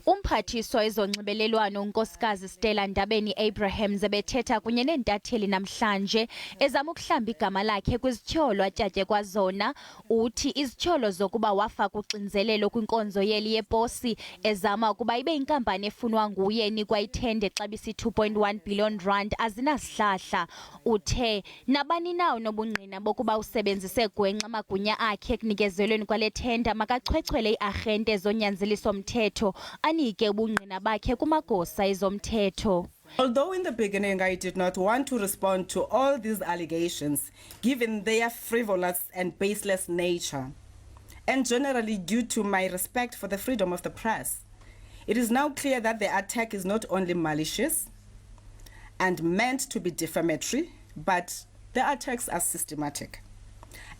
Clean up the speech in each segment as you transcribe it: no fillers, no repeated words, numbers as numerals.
Umphathiswa wezonxibelelwano unkosikazi Stella Ndabeni Abrahams ebethetha kunye neentatheli namhlanje ezama ukuhlamba igama lakhe kwizityholo atyatye kwazona. Uthi izityholo zokuba wafak'uxinzelelo kwinkonzo yeli yeposi ezama ukuba ibe inkampani efunwa nguye enikwa iTender exabisa i-2.1 billion rand azinasihlahla. Uthe nabani na onobungqina bokuba usebenzise gwenxa amagunya akhe ekunikezelweni kwale tender makachwechwele iiarhente zonyanzeliso mthetho anike ubungqina bakhe kumagosa ezomthetho. Although in the beginning I did not want to respond to all these allegations, given their frivolous and baseless nature, and generally due to my respect for the freedom of the press, it is now clear that the attack is not only malicious and meant to be defamatory, but the attacks are systematic.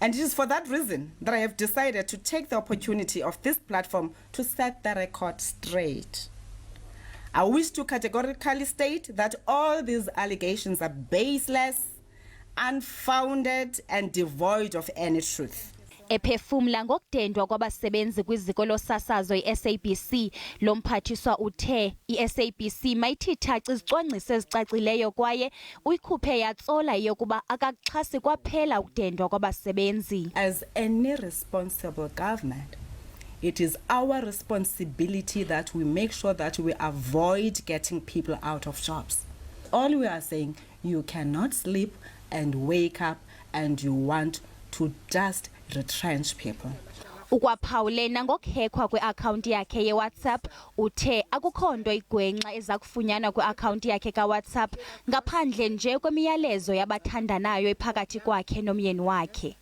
And it is for that reason that I have decided to take the opportunity of this platform to set the record straight. I wish to categorically state that all these allegations are baseless, unfounded, and devoid of any truth. Ephefumla ngokudendwa kwabasebenzi kwiziko losasazo iSABC, lo mphathiswa uthe iSABC mayithi thaca izicwangciso ezicacileyo kwaye uyikhuphe yatsola yokuba akakuxhasi kwaphela ukudendwa kwabasebenzi. As any responsible government, it is our responsibility that we make sure that we avoid getting people out of jobs. All we are saying, you cannot sleep and wake up and you want to just retrench people. Ukwaphawulena ngokuhekhwa kweakhawunti yakhe yeWhatsApp, uthe akukho nto igwenxa eza kufunyanwa kwiakhawunti yakhe kaWhatsApp ngaphandle nje kwemiyalezo yabathandanayo ephakathi kwakhe nomyeni wakhe.